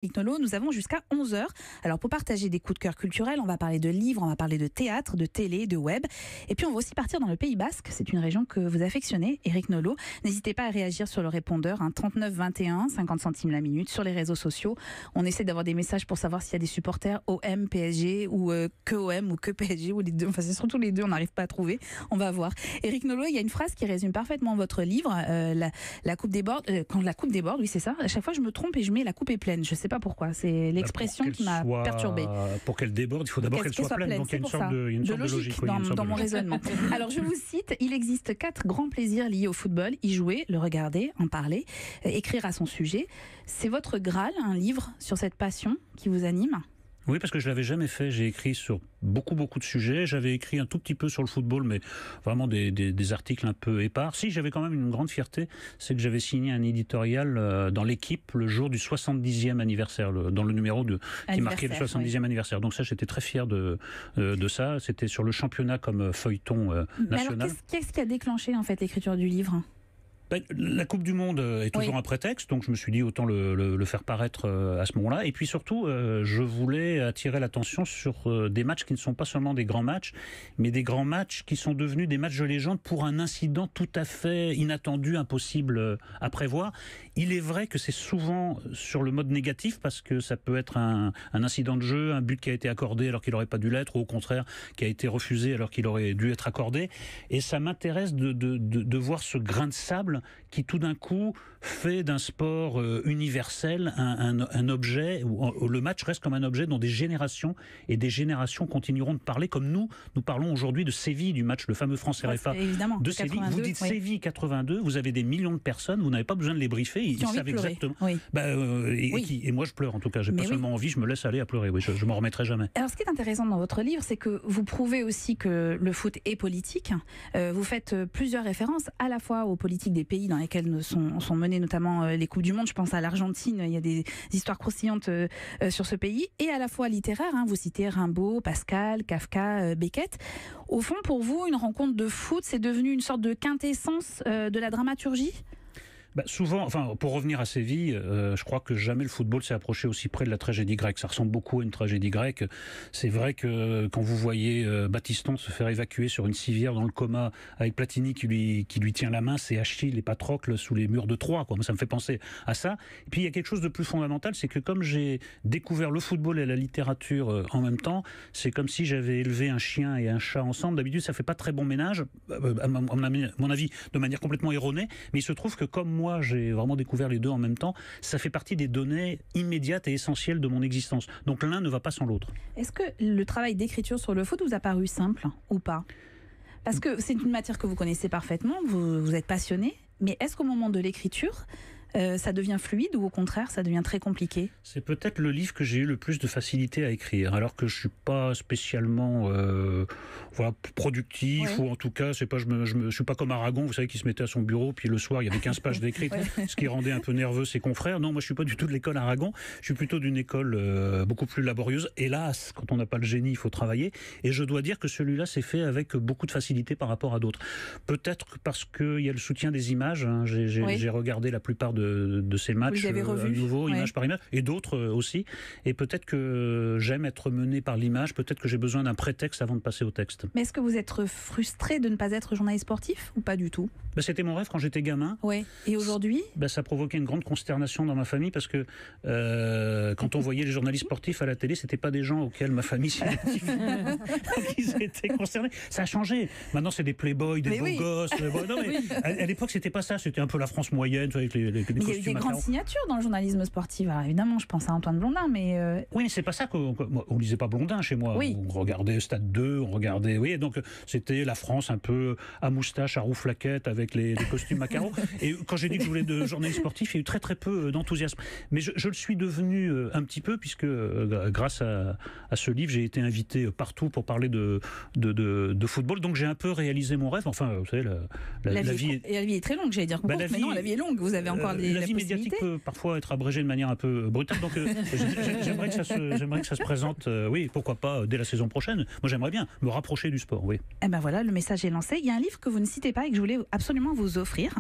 Eric Nolot, nous avons jusqu'à 11 heures. Alors pour partager des coups de cœur culturels, on va parler de livres, on va parler de théâtre, de télé, de web. Et puis on va aussi partir dans le Pays Basque. C'est une région que vous affectionnez, Eric Nolot. N'hésitez pas à réagir sur le répondeur 39 21, 50 centimes la minute sur les réseaux sociaux. On essaie d'avoir des messages pour savoir s'il y a des supporters OM, PSG ou que OM ou que PSG ou les deux. Enfin c'est surtout les deux, on n'arrive pas à trouver. On va voir. Eric Nolot, il y a une phrase qui résume parfaitement votre livre. La coupe déborde. Quand la coupe déborde, oui c'est ça. À chaque fois je me trompe et je mets la coupe est pleine. Je sais pas pourquoi, c'est l'expression qui m'a perturbée. Pour qu'elle déborde, il faut d'abord qu'elle soit pleine. Donc il y a une sorte de logique dans mon raisonnement. Alors je vous cite, il existe 4 grands plaisirs liés au football: y jouer, le regarder, en parler, écrire à son sujet. C'est votre Graal, un livre sur cette passion qui vous anime ? Oui, parce que je ne l'avais jamais fait. J'ai écrit sur beaucoup de sujets. J'avais écrit un tout petit peu sur le football, mais vraiment des articles un peu épars. Si, j'avais quand même une grande fierté, c'est que j'avais signé un éditorial dans l'Équipe le jour du 70e anniversaire, dans le numéro qui marquait le 70e anniversaire. Donc ça, j'étais très fier de ça. C'était sur le championnat comme feuilleton national. Mais alors, qu'est-ce qui a déclenché en fait l'écriture du livre ? La Coupe du Monde est toujours un prétexte, donc je me suis dit autant le faire paraître à ce moment-là. Et puis surtout, je voulais attirer l'attention sur des matchs qui ne sont pas seulement des grands matchs, mais des grands matchs qui sont devenus des matchs de légende pour un incident tout à fait inattendu, impossible à prévoir. Il est vrai que c'est souvent sur le mode négatif, parce que ça peut être un incident de jeu, un but qui a été accordé alors qu'il n'aurait pas dû l'être, ou au contraire, qui a été refusé alors qu'il aurait dû être accordé. Et ça m'intéresse de voir ce grain de sable qui tout d'un coup fait d'un sport universel un objet, où le match reste comme un objet dont des générations et des générations continueront de parler, comme nous parlons aujourd'hui de Séville, du match, le fameux France RFA de Séville. Vous dites Séville 82, vous avez des millions de personnes, vous n'avez pas besoin de les briefer, ils savent exactement. Et moi je pleure en tout cas, j'ai pas seulement envie, je me laisse aller à pleurer, je m'en remettrai jamais. Alors ce qui est intéressant dans votre livre, c'est que vous prouvez aussi que le foot est politique. Vous faites plusieurs références à la fois aux politiques des pays dans lesquels sont menées notamment les Coupes du Monde. Je pense à l'Argentine, il y a des histoires croustillantes sur ce pays, et à la fois littéraire, vous citez Rimbaud, Pascal, Kafka, Beckett. Au fond, pour vous, une rencontre de foot, c'est devenu une sorte de quintessence de la dramaturgie ? Souvent, pour revenir à Séville, je crois que jamais le football s'est approché aussi près de la tragédie grecque. Ça ressemble beaucoup à une tragédie grecque. C'est vrai que quand vous voyez Battiston se faire évacuer sur une civière dans le coma avec Platini qui lui tient la main, c'est Achille et Patrocle sous les murs de Troie, quoi. Moi, ça me fait penser à ça. Et puis il y a quelque chose de plus fondamental, c'est que comme j'ai découvert le football et la littérature en même temps, c'est comme si j'avais élevé un chien et un chat ensemble. D'habitude, ça fait pas très bon ménage, à mon avis, de manière complètement erronée. Mais il se trouve que comme moi, j'ai vraiment découvert les deux en même temps. Ça fait partie des données immédiates et essentielles de mon existence. Donc l'un ne va pas sans l'autre. Est-ce que le travail d'écriture sur le foot vous a paru simple ou pas ? Parce que c'est une matière que vous connaissez parfaitement, vous êtes passionné, mais est-ce qu'au moment de l'écriture, ça devient fluide ou au contraire ça devient très compliqué ? C'est peut-être le livre que j'ai eu le plus de facilité à écrire, alors que je suis pas spécialement productif, ou en tout cas je suis pas comme Aragon, vous savez, qui se mettait à son bureau puis le soir il y avait 15 pages d'écrites, ce qui rendait un peu nerveux ses confrères. Non, moi je suis pas du tout de l'école Aragon, je suis plutôt d'une école beaucoup plus laborieuse. Hélas, quand on n'a pas le génie, il faut travailler, et je dois dire que celui-là s'est fait avec beaucoup de facilité par rapport à d'autres. Peut-être parce qu'il y a le soutien des images, j'ai regardé la plupart de ces matchs à nouveau, image par image, et d'autres aussi. Et peut-être que j'aime être mené par l'image, peut-être que j'ai besoin d'un prétexte avant de passer au texte. Mais est-ce que vous êtes frustré de ne pas être journaliste sportif ou pas du tout ? C'était mon rêve quand j'étais gamin. Ouais. Et aujourd'hui ? Ça provoquait une grande consternation dans ma famille, parce que quand on voyait les journalistes sportifs à la télé, c'était pas des gens auxquels ma famille s'identifie. Ils étaient concernés. Ça a changé. Maintenant, c'est des playboys, des beaux gosses. À l'époque, c'était pas ça. C'était un peu la France moyenne, avec les mais il y a eu des grandes signatures dans le journalisme sportif. Alors évidemment, je pense à Antoine Blondin, mais... Oui, mais c'est pas ça qu'on lisait pas Blondin chez moi. Oui. On regardait Stade 2, on regardait... Oui, donc c'était la France un peu à moustache, à roue-flaquette, avec les costumes à carreaux. Et quand j'ai dit que je voulais de journaliste sportif, il y a eu très peu d'enthousiasme. Mais je le suis devenu un petit peu, puisque grâce à ce livre, j'ai été invité partout pour parler de football. Donc j'ai un peu réalisé mon rêve. Enfin, vous savez, la vie est très longue, j'allais dire. Mais non, la vie est longue. Vous avez encore la vie médiatique peut parfois être abrégée de manière un peu brutale, donc j'aimerais que ça se présente, pourquoi pas dès la saison prochaine. Moi j'aimerais bien me rapprocher du sport, oui. Et voilà, le message est lancé. Il y a un livre que vous ne citez pas et que je voulais absolument vous offrir.